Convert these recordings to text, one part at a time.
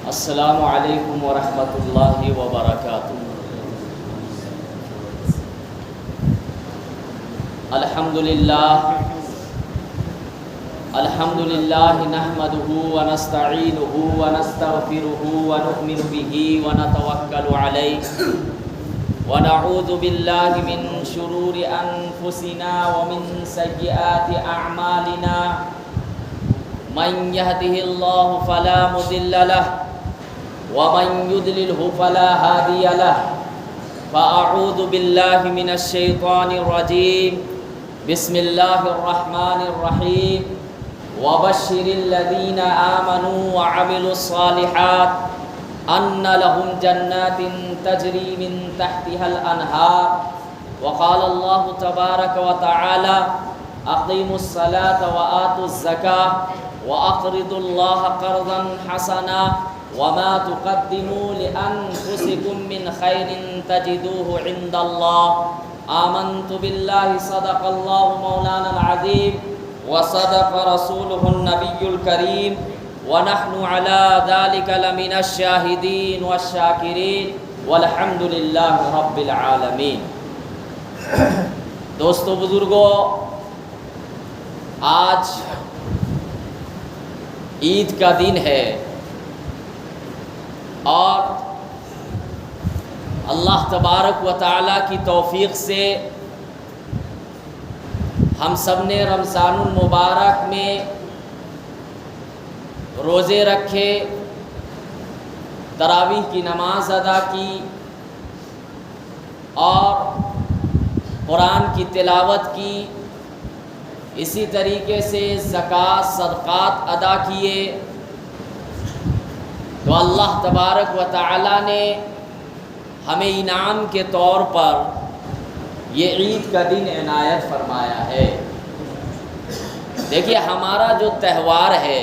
السلام علیکم ورحمۃ اللہ وبرکاتہ۔ الحمد للہ نحمده ونستعینه ونستغفره ونؤمن به ونتوکل علیہ ونعوذ باللہ من شرور انفسنا ومن سیئات اعمالنا من يهده الله فلا مضل له ومن يضلله فلا هادي له فأعوذ بالله من الشيطان الرجيم بسم الله الرحمن الرحيم وبشر الذين آمنوا وعملوا الصالحات أن لهم جنات تجري من تحتها الأنهار وقال الله تبارك وتعالى أقيموا الصلاة وآتوا الزكاة وأقرضوا الله قرضا حسنا وما تقدموا لأنفسكم من خير تجدوه عند الله آمنت بالله صدق الله مولانا العظيم وصدق رسوله النبي الكريم ونحن على ذلك لمن الشاهدين والشاكرين والحمد لله رب العالمين۔ دوستو بزرگو، آج عید کا دن ہے اور اللہ تبارک و تعالیٰ کی توفیق سے ہم سب نے رمضان المبارک میں روزے رکھے، تراویح کی نماز ادا کی اور قرآن کی تلاوت کی، اسی طریقے سے زکوٰۃ صدقات ادا کیے، تو اللہ تبارک و تعالیٰ نے ہمیں انعام کے طور پر یہ عید کا دن عنایت فرمایا ہے۔ دیکھیے، ہمارا جو تہوار ہے،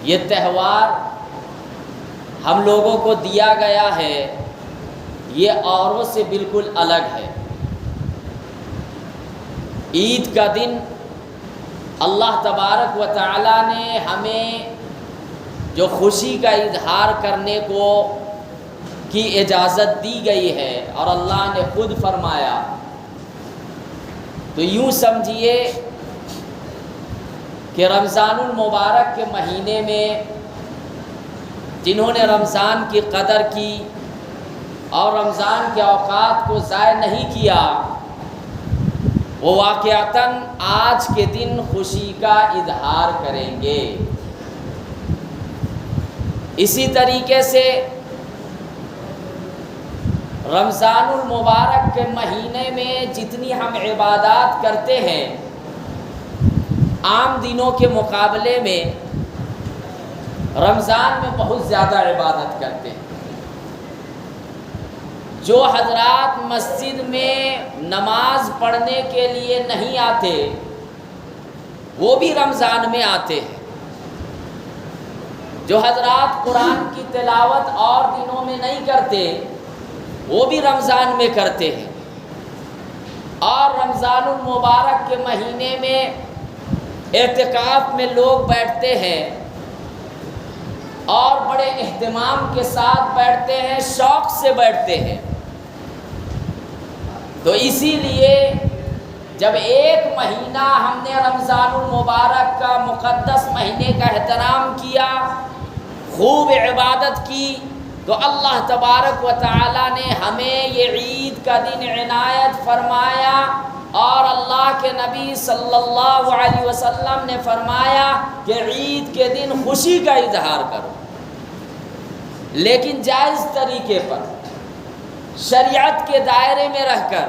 یہ تہوار ہم لوگوں کو دیا گیا ہے، یہ اوروں سے بالکل الگ ہے۔ عید کا دن اللہ تبارک و تعالیٰ نے ہمیں جو خوشی کا اظہار کرنے کی اجازت دی گئی ہے اور اللہ نے خود فرمایا، تو یوں سمجھیے کہ رمضان المبارک کے مہینے میں جنہوں نے رمضان کی قدر کی اور رمضان کے اوقات کو ضائع نہیں کیا، وہ واقعتاً آج کے دن خوشی کا اظہار کریں گے۔ اسی طریقے سے رمضان المبارک کے مہینے میں جتنی ہم عبادات کرتے ہیں، عام دنوں کے مقابلے میں رمضان میں بہت زیادہ عبادت کرتے ہیں۔ جو حضرات مسجد میں نماز پڑھنے کے لیے نہیں آتے، وہ بھی رمضان میں آتے ہیں۔ جو حضرات قرآن کی تلاوت اور دنوں میں نہیں کرتے، وہ بھی رمضان میں کرتے ہیں۔ اور رمضان المبارک کے مہینے میں اعتکاف میں لوگ بیٹھتے ہیں اور بڑے اہتمام کے ساتھ بیٹھتے ہیں، شوق سے بیٹھتے ہیں۔ تو اسی لیے جب ایک مہینہ ہم نے رمضان المبارک کا مقدس مہینے کا احترام کیا، خوب عبادت کی، تو اللہ تبارک و تعالیٰ نے ہمیں یہ عید کا دن عنایت فرمایا، اور اللہ کے نبی صلی اللہ علیہ وسلم نے فرمایا کہ عید کے دن خوشی کا اظہار کرو، لیکن جائز طریقے پر، شریعت کے دائرے میں رہ کر۔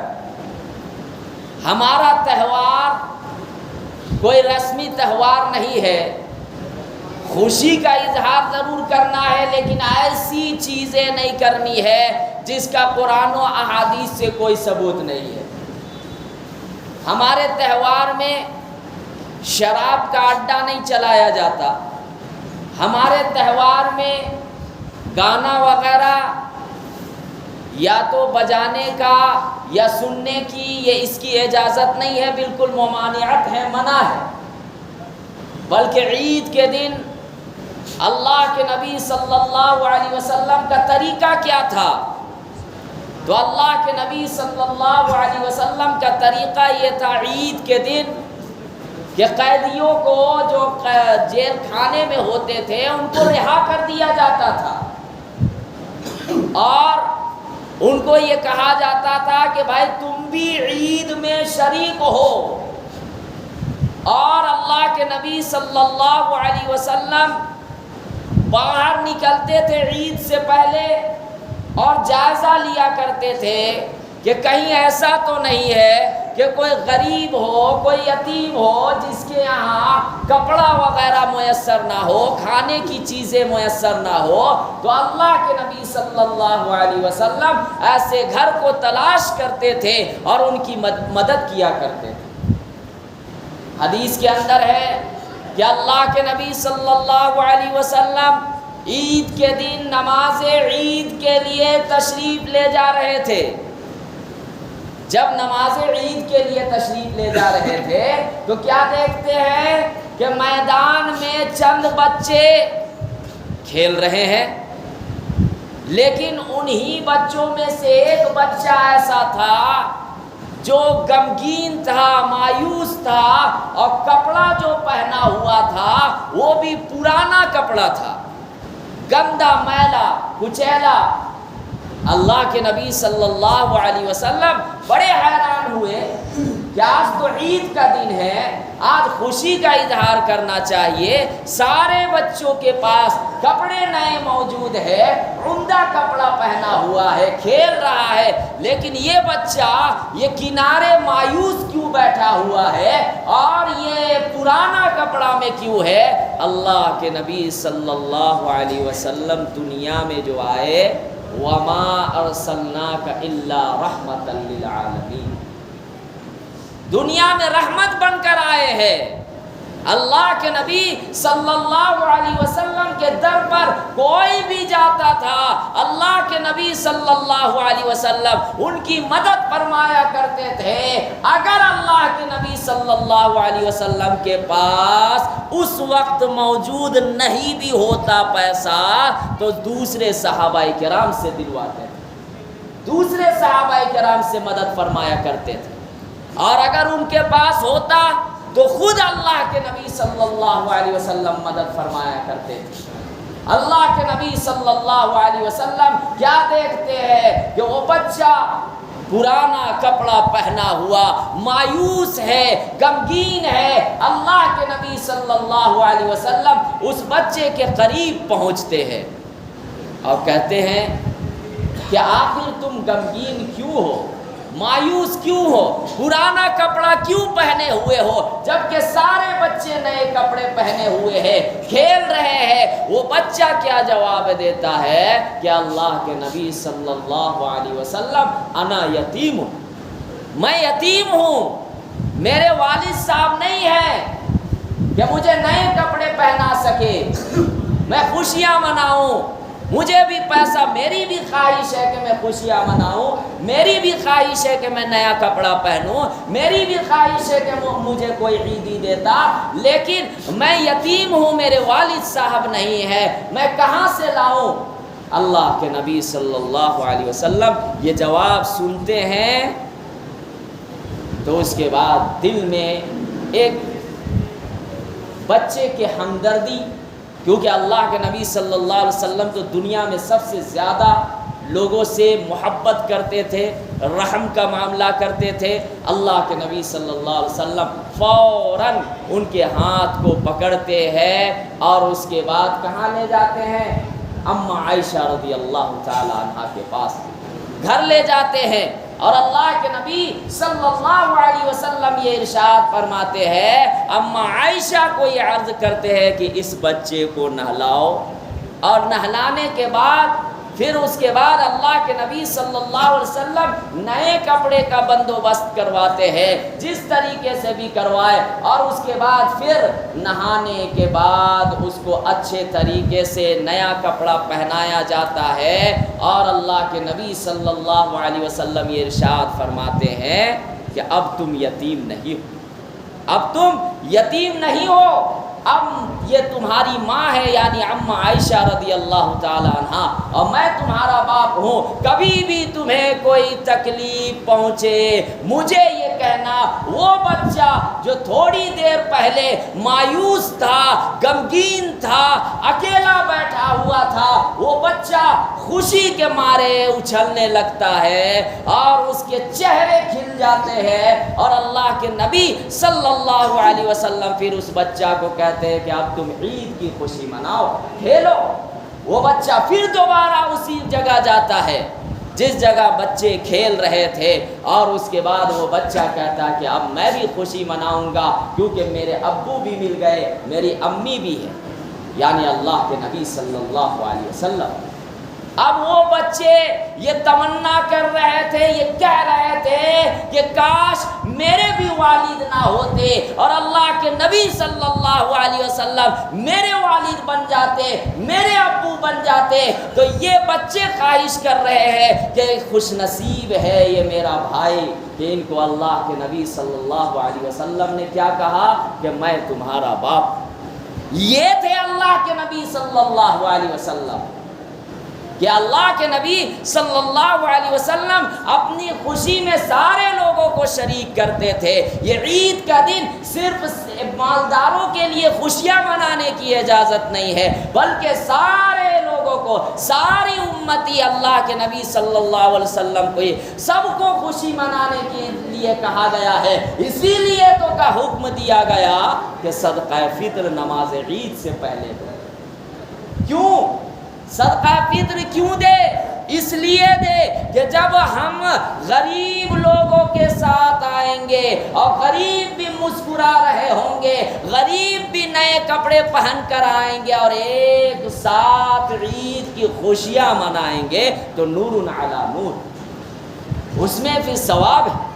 ہمارا تہوار کوئی رسمی تہوار نہیں ہے، خوشی کا اظہار ضرور کرنا ہے، لیکن ایسی چیزیں نہیں کرنی ہے جس کا قرآن و احادیث سے کوئی ثبوت نہیں ہے۔ ہمارے تہوار میں شراب کا اڈا نہیں چلایا جاتا، ہمارے تہوار میں گانا وغیرہ یا تو بجانے کا یا سننے کی یہ اس کی اجازت نہیں ہے، بالکل ممانعت ہے، منع ہے۔ بلکہ عید کے دن اللہ کے نبی صلی اللہ علیہ وسلم کا طریقہ کیا تھا؟ تو اللہ کے نبی صلی اللہ علیہ وسلم کا طریقہ یہ تھا عید کے دن کہ قیدیوں کو جو جیل خانے میں ہوتے تھے ان کو رہا کر دیا جاتا تھا، اور ان کو یہ کہا جاتا تھا کہ بھائی تم بھی عید میں شریک ہو۔ اور اللہ کے نبی صلی اللہ علیہ وسلم باہر نکلتے تھے عید سے پہلے اور جائزہ لیا کرتے تھے کہ کہیں ایسا تو نہیں ہے کہ کوئی غریب ہو، کوئی یتیم ہو جس کے یہاں کپڑا وغیرہ میسر نہ ہو، کھانے کی چیزیں میسر نہ ہو۔ تو اللہ کے نبی صلی اللہ علیہ وسلم ایسے گھر کو تلاش کرتے تھے اور ان کی مدد کیا کرتے تھے۔ حدیث کے اندر ہے کہ اللہ کے نبی صلی اللہ علیہ وسلم عید کے دن نماز عید کے لیے تشریف لے جا رہے تھے۔ جب نماز عید کے لیے تشریف لے جا رہے تھے تو کیا دیکھتے ہیں کہ میدان میں چند بچے کھیل رہے ہیں، لیکن انہی بچوں میں سے ایک بچہ ایسا تھا جو غمگین تھا، مایوس تھا، اور کپڑا جو پہنا ہوا تھا وہ بھی پرانا کپڑا تھا، گندا، میلا، کچیلا۔ اللہ کے نبی صلی اللہ علیہ وسلم بڑے حیران ہوئے کہ آج تو عید کا دن ہے، آج خوشی کا اظہار کرنا چاہیے، سارے بچوں کے پاس کپڑے نئے موجود ہے، عمدہ کپڑا پہنا ہوا ہے، کھیل رہا ہے، لیکن یہ بچہ یہ کنارے مایوس کیوں بیٹھا ہوا ہے اور یہ پرانا کپڑا میں کیوں ہے؟ اللہ کے نبی صلی اللہ علیہ وسلم دنیا میں جو آئے وَمَا أَرْسَلْنَاكَ إِلَّا رَحْمَةً لِلْعَالَمِينَ، دنیا میں رحمت بن کر آئے ہیں۔ اللہ کے نبی صلی اللہ علیہ وسلم کے در پر کوئی بھی جاتا تھا، اللہ کے نبی صلی اللہ علیہ وسلم ان کی مدد فرمایا کرتے تھے۔ اگر اللہ کے نبی صلی اللہ علیہ وسلم کے پاس اس وقت موجود نہیں بھی ہوتا پیسہ تو دوسرے صحابہ کرام سے دلواتے تھے، دوسرے صحابہ کرام سے مدد فرمایا کرتے تھے، اور اگر ان کے پاس ہوتا تو خود اللہ کے نبی صلی اللہ علیہ وسلم مدد فرمایا کرتے تھے۔ اللہ کے نبی صلی اللہ علیہ وسلم کیا دیکھتے ہیں کہ وہ بچہ پرانا کپڑا پہنا ہوا، مایوس ہے، غمگین ہے۔ اللہ کے نبی صلی اللہ علیہ وسلم اس بچے کے قریب پہنچتے ہیں اور کہتے ہیں کہ آخر تم غمگین کیوں ہو، مایوس کیوں ہو، پرانا کپڑا کیوں پہنے ہوئے ہو، جبکہ سارے بچے نئے کپڑے پہنے ہوئے ہیں، کھیل رہے ہیں؟ وہ بچہ کیا جواب دیتا ہے کہ اللہ کے نبی صلی اللہ علیہ وسلم انا یتیم ہوں، میں یتیم ہوں، میرے والد صاحب نہیں ہیں کہ مجھے نئے کپڑے پہنا سکے، میں خوشیاں مناؤں، مجھے بھی پیسہ، میری بھی خواہش ہے کہ میں خوشیاں مناؤں، میری بھی خواہش ہے کہ میں نیا کپڑا پہنوں، میری بھی خواہش ہے کہ مجھے کوئی عیدی دیتا، لیکن میں یتیم ہوں، میرے والد صاحب نہیں ہے، میں کہاں سے لاؤں؟ اللہ کے نبی صلی اللہ علیہ وسلم یہ جواب سنتے ہیں تو اس کے بعد دل میں ایک بچے کے ہمدردی، کیونکہ اللہ کے نبی صلی اللہ علیہ وسلم تو دنیا میں سب سے زیادہ لوگوں سے محبت کرتے تھے، رحم کا معاملہ کرتے تھے۔ اللہ کے نبی صلی اللہ علیہ وسلم فوراً ان کے ہاتھ کو پکڑتے ہیں اور اس کے بعد کہاں لے جاتے ہیں؟ اما عائشہ رضی اللہ تعالی عنہا کے پاس گھر لے جاتے ہیں، اور اللہ کے نبی صلی اللہ علیہ وسلم یہ ارشاد فرماتے ہیں، اما عائشہ کو یہ عرض کرتے ہیں کہ اس بچے کو نہلاؤ، اور نہلانے کے بعد پھر اس کے بعد اللہ کے نبی صلی اللہ علیہ وسلم نئے کپڑے کا بندوبست کرواتے ہیں، جس طریقے سے بھی کروائے، اور اس کے بعد پھر نہانے کے بعد اس کو اچھے طریقے سے نیا کپڑا پہنایا جاتا ہے، اور اللہ کے نبی صلی اللہ علیہ وسلم یہ ارشاد فرماتے ہیں کہ اب تم یتیم نہیں ہو، اب تم یتیم نہیں ہو، اب یہ تمہاری ماں ہے یعنی عمہ عائشہ رضی اللہ تعالی عنہا، اور میں تمہارا باپ ہوں، کبھی بھی تمہیں کوئی تکلیف پہنچے مجھے یہ کہنا، وہ بچہ جو تھوڑی دیر پہلے مایوس تھا، غمگین تھا، اکیلا بیٹھا ہوا تھا، وہ بچہ خوشی کے مارے اچھلنے لگتا ہے اور اس کے چہرے کھل جاتے ہیں، اور اللہ کے نبی صلی اللہ علیہ وسلم پھر اس بچہ کو کہتے ہیں کہ اب تم عید کی خوشی مناؤ، کھیلو۔ وہ بچہ پھر دوبارہ اسی جگہ جاتا ہے جس جگہ بچے کھیل رہے تھے، اور اس کے بعد وہ بچہ کہتا ہے کہ اب میں بھی خوشی مناؤں گا کیونکہ میرے ابو بھی مل گئے، میری امی بھی ہے، یعنی اللہ کے نبی صلی اللہ علیہ وسلم۔ اب وہ بچے یہ تمنا کر رہے تھے، یہ کہہ رہے تھے کہ کاش میرے بھی والد نہ ہوتے اور اللہ کے نبی صلی اللہ علیہ وسلم میرے والد بن جاتے، میرے ابو بن جاتے۔ تو یہ بچے خواہش کر رہے ہیں کہ خوش نصیب ہے یہ میرا بھائی کہ ان کو اللہ کے نبی صلی اللہ علیہ وسلم نے کیا کہا کہ میں تمہارا باپ۔ یہ تھے اللہ کے نبی صلی اللہ علیہ وسلم کہ اللہ کے نبی صلی اللہ علیہ وسلم اپنی خوشی میں سارے لوگوں کو شریک کرتے تھے۔ یہ عید کا دن صرف مالداروں کے لیے خوشیاں منانے کی اجازت نہیں ہے، بلکہ سارے لوگوں کو، ساری امتی اللہ کے نبی صلی اللہ علیہ وسلم کو سب کو خوشی منانے کے لیے کہا گیا ہے۔ اسی لیے تو کا حکم دیا گیا کہ صدقہ فطر نماز عید سے پہلے دو۔ کیوں صدقہ فطر کیوں دے؟ اس لیے دے کہ جب ہم غریب لوگوں کے ساتھ آئیں گے اور غریب بھی مسکرا رہے ہوں گے، غریب بھی نئے کپڑے پہن کر آئیں گے اور ایک ساتھ عید کی خوشیاں منائیں گے تو نور علی نور، اس میں پھر ثواب ہے۔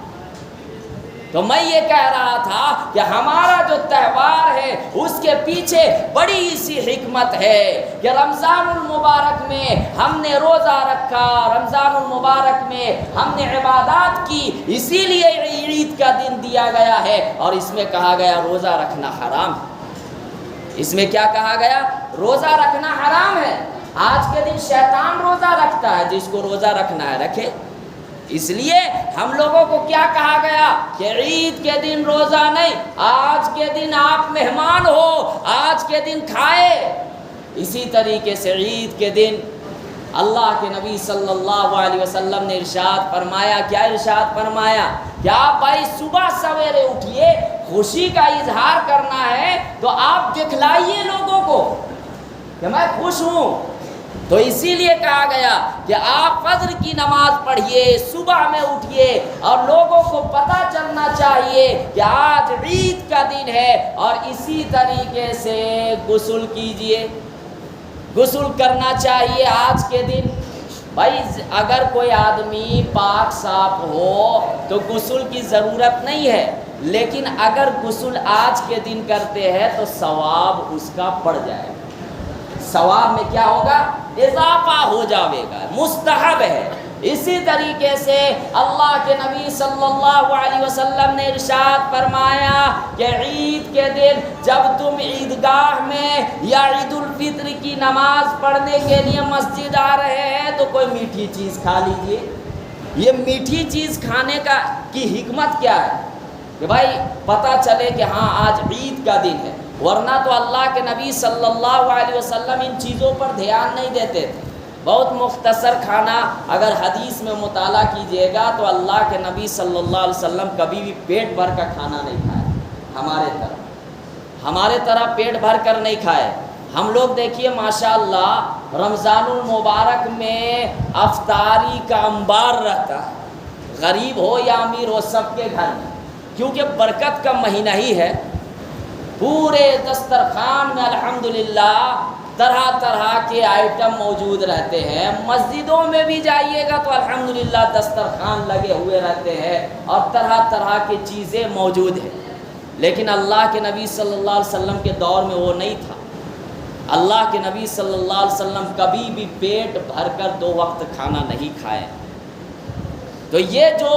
تو میں یہ کہہ رہا تھا کہ ہمارا جو تہوار ہے اس کے پیچھے بڑی سی حکمت ہے کہ رمضان المبارک میں ہم نے روزہ رکھا، رمضان المبارک میں ہم نے عبادات کی، اسی لیے عید کا دن دیا گیا ہے، اور اس میں کہا گیا روزہ رکھنا حرام ہے۔ اس میں کیا کہا گیا؟ روزہ رکھنا حرام ہے۔ آج کے دن شیطان روزہ رکھتا ہے، جس کو روزہ رکھنا ہے رکھے۔ اس لیے ہم لوگوں کو کیا کہا گیا کہ عید کے دن روزہ نہیں، آج کے دن آپ مہمان ہو، آج کے دن کھائے۔ اسی طریقے سے عید کے دن اللہ کے نبی صلی اللہ علیہ وسلم نے ارشاد فرمایا، کیا ارشاد فرمایا کہ آپ بھائی صبح سویرے اٹھیے، خوشی کا اظہار کرنا ہے تو آپ دکھلائیے لوگوں کو کہ میں خوش ہوں۔ تو اسی لیے کہا گیا کہ آپ فجر کی نماز پڑھیے، صبح میں اٹھیے، اور لوگوں کو پتہ چلنا چاہیے کہ آج عید کا دن ہے، اور اسی طریقے سے غسل کیجئے، غسل کرنا چاہیے آج کے دن۔ بھائی اگر کوئی آدمی پاک صاف ہو تو غسل کی ضرورت نہیں ہے، لیکن اگر غسل آج کے دن کرتے ہیں تو ثواب اس کا بڑھ جائے گا، ثواب میں کیا ہوگا؟ اضافہ ہو جاوے گا، مستحب ہے۔ اسی طریقے سے اللہ کے نبی صلی اللہ علیہ وسلم نے ارشاد فرمایا کہ عید کے دن جب تم عیدگاہ میں یا عید الفطر کی نماز پڑھنے کے لیے مسجد آ رہے ہیں تو کوئی میٹھی چیز کھا لیجئے۔ یہ میٹھی چیز کھانے کی حکمت کیا ہے کہ بھائی پتہ چلے کہ ہاں آج عید کا دن ہے، ورنہ تو اللہ کے نبی صلی اللہ علیہ وسلم ان چیزوں پر دھیان نہیں دیتے تھے۔ بہت مختصر کھانا اگر حدیث میں مطالعہ کیجئے گا تو اللہ کے نبی صلی اللہ علیہ وسلم کبھی بھی پیٹ بھر کا کھانا نہیں کھائے، ہمارے طرح پیٹ بھر کر نہیں کھائے۔ ہم لوگ دیکھیے ماشاءاللہ رمضان المبارک میں افطاری کا انبار رہتا ہے، غریب ہو یا امیر ہو سب کے گھر میں، کیونکہ برکت کا مہینہ ہی ہے۔ پورے دسترخوان میں الحمدللہ طرح طرح کے آئٹم موجود رہتے ہیں۔ مسجدوں میں بھی جائیے گا تو الحمدللہ دسترخوان لگے ہوئے رہتے ہیں اور طرح طرح کی چیزیں موجود ہیں، لیکن اللہ کے نبی صلی اللہ علیہ وسلم کے دور میں وہ نہیں تھا۔ اللہ کے نبی صلی اللہ علیہ وسلم کبھی بھی پیٹ بھر کر 2 وقت کھانا نہیں کھائے۔ تو یہ جو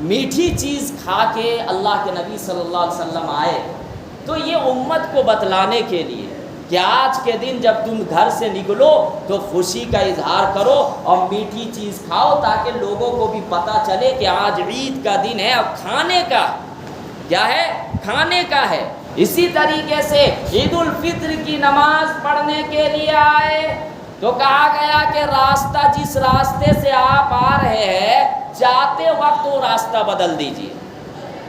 میٹھی چیز کھا کے اللہ کے نبی صلی اللہ علیہ وسلم آئے، تو یہ امت کو بتلانے کے لیے کہ آج کے دن جب تم گھر سے نکلو تو خوشی کا اظہار کرو اور میٹھی چیز کھاؤ، تاکہ لوگوں کو بھی پتہ چلے کہ آج عید کا دن ہے اور کھانے کا کیا ہے، کھانے کا ہے۔ اسی طریقے سے عید الفطر کی نماز پڑھنے کے لیے آئے تو کہا گیا کہ راستہ جس راستے سے آپ آ رہے ہیں، جاتے وقت وہ راستہ بدل دیجیے،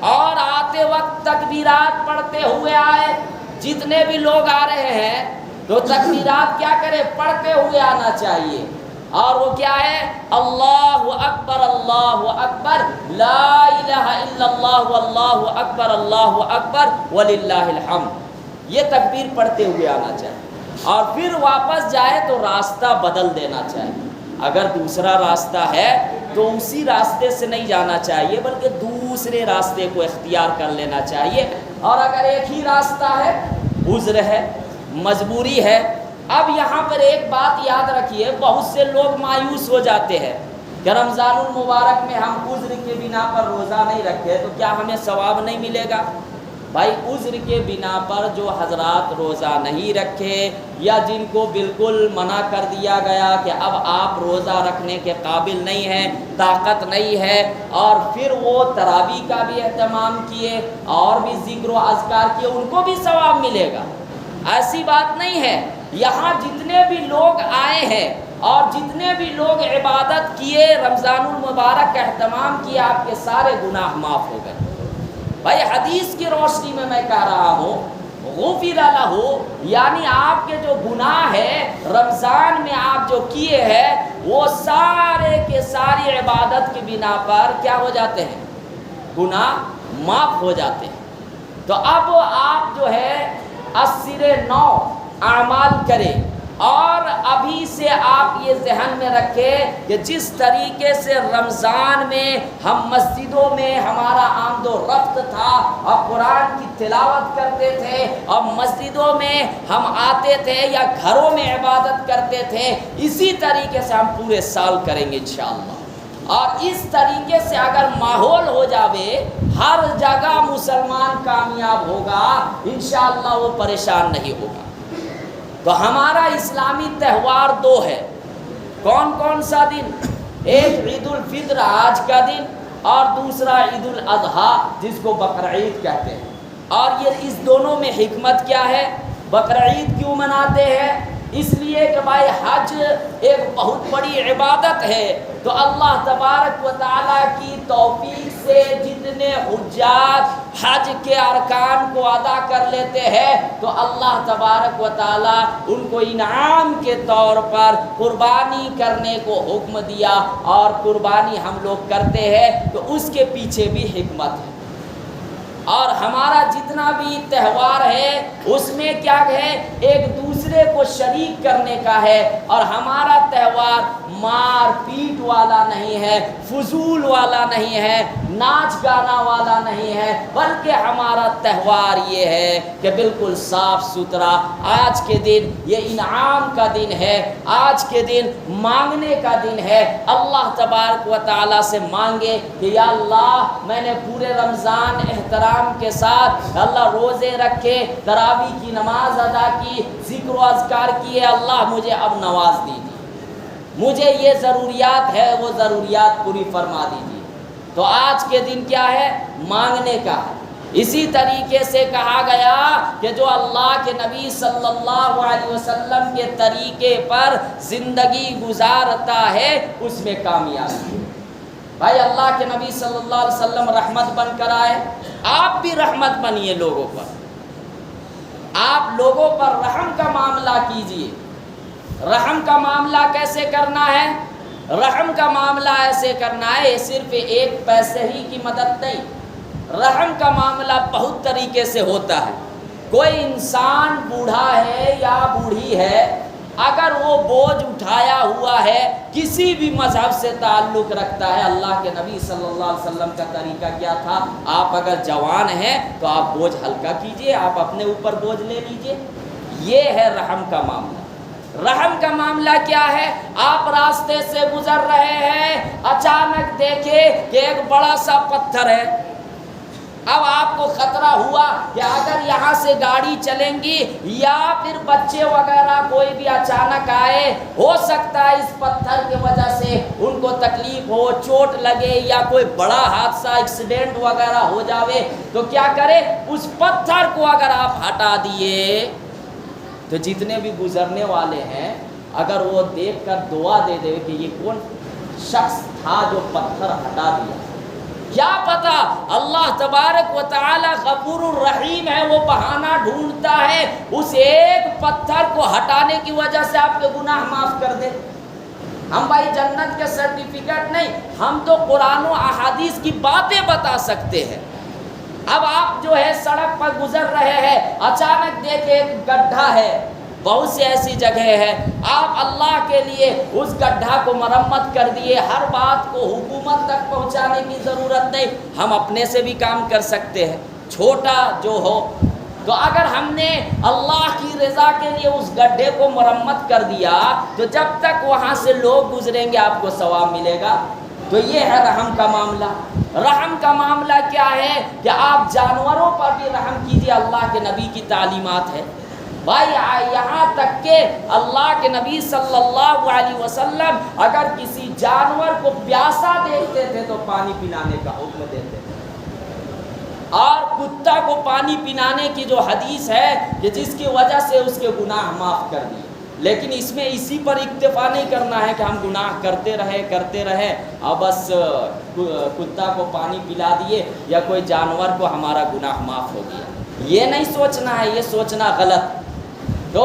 اور آتے وقت تکبیرات پڑھتے ہوئے آئے۔ جتنے بھی لوگ آ رہے ہیں تو تکبیرات کیا کرے، پڑھتے ہوئے آنا چاہیے، اور وہ کیا ہے، اللہ اکبر لا الہ الا اللہ واللہ اکبر وللہ الحمد، یہ تکبیر پڑھتے ہوئے آنا چاہیے، اور پھر واپس جائے تو راستہ بدل دینا چاہیے۔ اگر دوسرا راستہ ہے تو اسی راستے سے نہیں جانا چاہیے، بلکہ دوسرے راستے کو اختیار کر لینا چاہیے، اور اگر ایک ہی راستہ ہے، عذر ہے، مجبوری ہے۔ اب یہاں پر ایک بات یاد رکھیے، بہت سے لوگ مایوس ہو جاتے ہیں کہ رمضان المبارک میں ہم عذر کے بنا پر روزہ نہیں رکھے تو کیا ہمیں ثواب نہیں ملے گا؟ بھائی عذر کے بنا پر جو حضرات روزہ نہیں رکھے، یا جن کو بالکل منع کر دیا گیا کہ اب آپ روزہ رکھنے کے قابل نہیں ہیں، طاقت نہیں ہے، اور پھر وہ تراویح کا بھی اہتمام کیے اور بھی ذکر و اذکار کیے، ان کو بھی ثواب ملے گا۔ ایسی بات نہیں ہے۔ یہاں جتنے بھی لوگ آئے ہیں اور جتنے بھی لوگ عبادت کیے، رمضان المبارک کا اہتمام کیا، آپ کے سارے گناہ معاف ہو گئے۔ بھائی حدیث کی روشنی میں کہہ رہا ہوں، غفر لہ، یعنی آپ کے جو گناہ ہیں رمضان میں آپ جو کیے ہیں، وہ سارے کے ساری عبادت کی بنا پر کیا ہو جاتے ہیں، گناہ معاف ہو جاتے ہیں۔ تو اب آپ جو ہے اسر نو اعمال کریں، اور ابھی سے آپ یہ ذہن میں رکھیں کہ جس طریقے سے رمضان میں ہم مسجدوں میں ہمارا آمد و رفت تھا اور قرآن کی تلاوت کرتے تھے اور مسجدوں میں ہم آتے تھے یا گھروں میں عبادت کرتے تھے، اسی طریقے سے ہم پورے سال کریں گے انشاءاللہ۔ اور اس طریقے سے اگر ماحول ہو جاوے، ہر جگہ مسلمان کامیاب ہوگا، انشاءاللہ وہ پریشان نہیں ہوگا۔ تو ہمارا اسلامی تہوار 2 ہے۔ کون کون سا دن؟ ایک عید الفطر آج کا دن، اور دوسرا عید الاضحیٰ جس کو بقرعید کہتے ہیں۔ اور یہ اس دونوں میں حکمت کیا ہے؟ بقرعید کیوں مناتے ہیں؟ اس لیے کہ بھائی حج ایک بہت بڑی عبادت ہے، تو اللہ تبارک و تعالیٰ کی توفیق سے جتنے حجاج حج کے ارکان کو ادا کر لیتے ہیں، تو اللہ تبارک و تعالیٰ ان کو انعام کے طور پر قربانی کرنے کو حکم دیا، اور قربانی ہم لوگ کرتے ہیں تو اس کے پیچھے بھی حکمت ہے۔ اور ہمارا جتنا بھی تہوار ہے اس میں کیا ہے، ایک دوسرے کو شریک کرنے کا ہے، اور ہمارا تہوار مار پیٹ والا نہیں ہے، فضول والا نہیں ہے، ناچ گانا والا نہیں ہے، بلکہ ہمارا تہوار یہ ہے کہ بالکل صاف ستھرا۔ آج کے دن یہ انعام کا دن ہے، آج کے دن مانگنے کا دن ہے۔ اللہ تبارک و تعالیٰ سے مانگے کہ یا اللہ میں نے پورے رمضان احترام کے ساتھ اللہ روزے رکھے، تراویح کی نماز ادا کی، ذکر و اذکار کیے، اللہ مجھے اب نواز دیجیے، مجھے یہ ضروریات ہے وہ ضروریات پوری فرما دیجیے۔ تو آج کے دن کیا ہے، مانگنے کا ہے۔ اسی طریقے سے کہا گیا کہ جو اللہ کے نبی صلی اللہ علیہ وسلم کے طریقے پر زندگی گزارتا ہے اس میں کامیابی ہے۔ بھائی اللہ کے نبی صلی اللہ علیہ وسلم رحمت بن کر آئے، آپ بھی رحمت بنیے لوگوں پر، آپ لوگوں پر رحم کا معاملہ کیجئے۔ رحم کا معاملہ کیسے کرنا ہے؟ رحم کا معاملہ ایسے کرنا ہے، صرف ایک پیسے ہی کی مدد نہیں، رحم کا معاملہ بہت طریقے سے ہوتا ہے۔ کوئی انسان بوڑھا ہے یا بوڑھی ہے، اگر وہ بوجھ اٹھایا ہوا ہے، کسی بھی مذہب سے تعلق رکھتا ہے، اللہ کے نبی صلی اللہ علیہ وسلم کا طریقہ کیا تھا؟ آپ اگر جوان ہیں تو آپ بوجھ ہلکا کیجئے، آپ اپنے اوپر بوجھ لے لیجئے۔ یہ ہے رحم کا معاملہ۔ رحم کا معاملہ کیا ہے؟ آپ راستے سے گزر رہے ہیں، اچانک دیکھے کہ ایک بڑا سا پتھر ہے، اب آپ کو خطرہ ہوا کہ اگر یہاں سے گاڑی چلیں گی یا پھر بچے وغیرہ کوئی بھی اچانک آئے، ہو سکتا ہے اس پتھر کی وجہ سے ان کو تکلیف ہو، چوٹ لگے یا کوئی بڑا حادثہ ایکسیڈنٹ وغیرہ ہو جاوے، تو کیا کرے؟ اس پتھر کو اگر آپ ہٹا دیے تو جتنے بھی گزرنے والے ہیں اگر وہ دیکھ کر دعا دے دے کہ یہ کون شخص تھا جو پتھر ہٹا دیا، کیا پتا اللہ تبارک و تعالی غفور الرحیم ہے، وہ بہانہ ڈھونڈتا ہے اس ایک پتھر کو ہٹانے کی وجہ سے آپ کے گناہ معاف کر دے۔ ہم بھائی جنت کے سرٹیفکیٹ نہیں، ہم تو قرآن و احادیث کی باتیں بتا سکتے ہیں۔ اب آپ جو ہے سڑک پر گزر رہے ہیں، اچانک دیکھیں ایک گڈھا ہے، بہت سی ایسی جگہ ہے، آپ اللہ کے لیے اس گڈھا کو مرمت کر دیے۔ ہر بات کو حکومت تک پہنچانے کی ضرورت نہیں، ہم اپنے سے بھی کام کر سکتے ہیں، چھوٹا جو ہو۔ تو اگر ہم نے اللہ کی رضا کے لیے اس گڈھے کو مرمت کر دیا تو جب تک وہاں سے لوگ گزریں گے آپ کو ثواب ملے گا۔ تو یہ ہے رحم کا معاملہ۔ رحم کا معاملہ کیا ہے کہ آپ جانوروں پر بھی رحم کیجیے، اللہ کے نبی کی تعلیمات ہے۔ بھائی یہاں تک کہ اللہ کے نبی صلی اللہ علیہ وسلم اگر کسی جانور کو پیاسا دیکھتے تھے تو پانی پلانے کا حکم دیتے تھے، اور کتا کو پانی پلانے کی جو حدیث ہے کہ جس کی وجہ سے اس کے گناہ معاف کر دیے۔ لیکن اس میں اسی پر اکتفا نہیں کرنا ہے کہ ہم گناہ کرتے رہے اور بس کتا کو پانی پلا دیے یا کوئی جانور کو ہمارا گناہ معاف ہو گیا، یہ نہیں سوچنا ہے، یہ سوچنا غلط۔ تو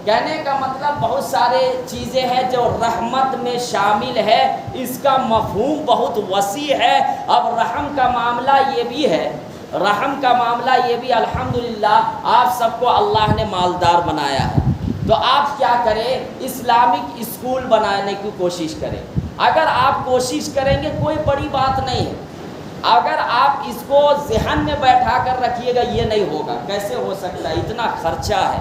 کہنے کا مطلب بہت سارے چیزیں ہیں جو رحمت میں شامل ہے، اس کا مفہوم بہت وسیع ہے۔ اب رحم کا معاملہ یہ بھی ہے، رحم کا معاملہ یہ بھی الحمدللہ آپ سب کو اللہ نے مالدار بنایا ہے، تو آپ کیا کریں؟ اسلامک اسکول بنانے کی کوشش کریں۔ اگر آپ کوشش کریں گے کوئی بڑی بات نہیں ہے، اگر آپ اس کو ذہن میں بیٹھا کر رکھیے گا یہ نہیں ہوگا، کیسے ہو سکتا ہے، اتنا خرچہ ہے۔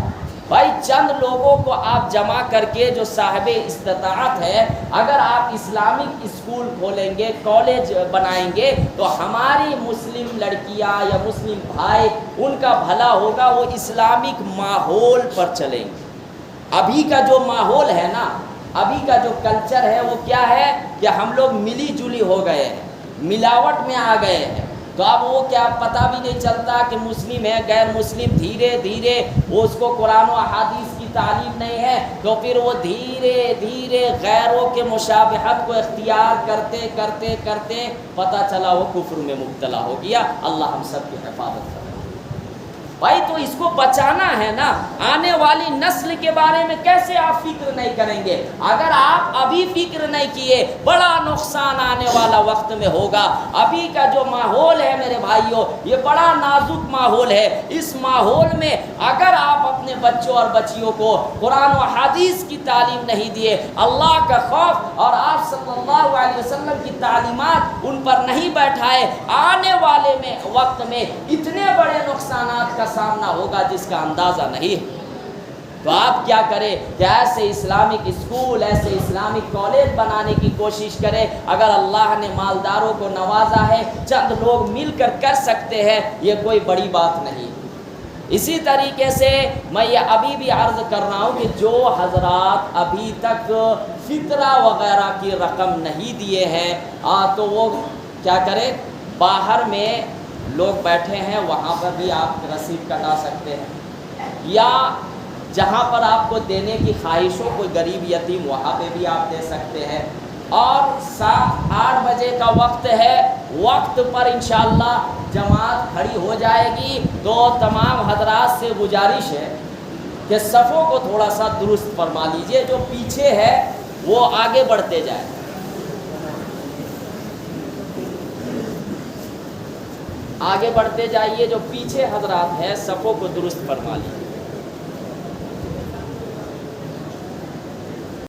بھائی چند لوگوں کو آپ جمع کر کے جو صاحب استطاعت ہے، اگر آپ اسلامک اسکول کھولیں گے، کالج بنائیں گے تو ہماری مسلم لڑکیاں یا مسلم بھائی ان کا بھلا ہوگا، وہ اسلامک ماحول پر چلیں گے۔ ابھی کا جو ماحول ہے نا، ابھی کا جو کلچر ہے وہ کیا ہے کہ ہم لوگ ملی جلی ہو گئے ہیں، ملاوٹ میں آ گئے ہیں، تو اب وہ کیا پتہ بھی نہیں چلتا کہ مسلم ہے غیر مسلم، دھیرے دھیرے وہ اس کو قرآن و احادیث کی تعلیم نہیں ہے تو پھر وہ دھیرے دھیرے غیروں کے مشابہت کو اختیار کرتے کرتے کرتے پتہ چلا وہ کفر میں مبتلا ہو گیا۔ اللہ ہم سب کی حفاظت کرے۔ بھائی تو اس کو بچانا ہے نا، آنے والی نسل کے بارے میں کیسے آپ فکر نہیں کریں گے؟ اگر آپ ابھی فکر نہیں کیے بڑا نقصان آنے والا وقت میں ہوگا۔ ابھی کا جو ماحول ہے میرے بھائیوں یہ بڑا نازک ماحول ہے، اس ماحول میں اگر آپ اپنے بچوں اور بچیوں کو قرآن و حدیث کی تعلیم نہیں دیے، اللہ کا خوف اور آپ صلی اللہ علیہ وسلم کی تعلیمات ان پر نہیں بیٹھائے، آنے والے وقت میں اتنے بڑے نقصانات کا سامنا ہوگا جس کا اندازہ نہیں ہے۔ تو آپ کیا کریں کہ ایسے اسلامک اسکول، ایسے اسلامک کالج بنانے کی کوشش کریں۔ اگر اللہ نے مالداروں کو نوازا ہے، چند لوگ مل کر سکتے ہیں، یہ کوئی بڑی بات نہیں۔ اسی طریقے سے میں یہ ابھی بھی عرض کر رہا ہوں کہ جو حضرات ابھی تک فطرہ وغیرہ کی رقم نہیں دیے ہیں تو وہ کیا کریں، باہر میں لوگ بیٹھے ہیں وہاں پر بھی آپ رسید کٹا سکتے ہیں، یا جہاں پر آپ کو دینے کی خواہش ہو کوئی غریب یتیم وہاں پہ بھی آپ دے سکتے ہیں۔ اور 7-8 بجے کا وقت ہے، وقت پر انشاءاللہ جماعت کھڑی ہو جائے گی، تو تمام حضرات سے گزارش ہے کہ صفوں کو تھوڑا سا درست فرما لیجئے، جو پیچھے ہے وہ آگے بڑھتے جائیں۔ آگے بڑھتے جائیے، جو پیچھے حضرات ہیں صفوں کو درست فرما لیجیے۔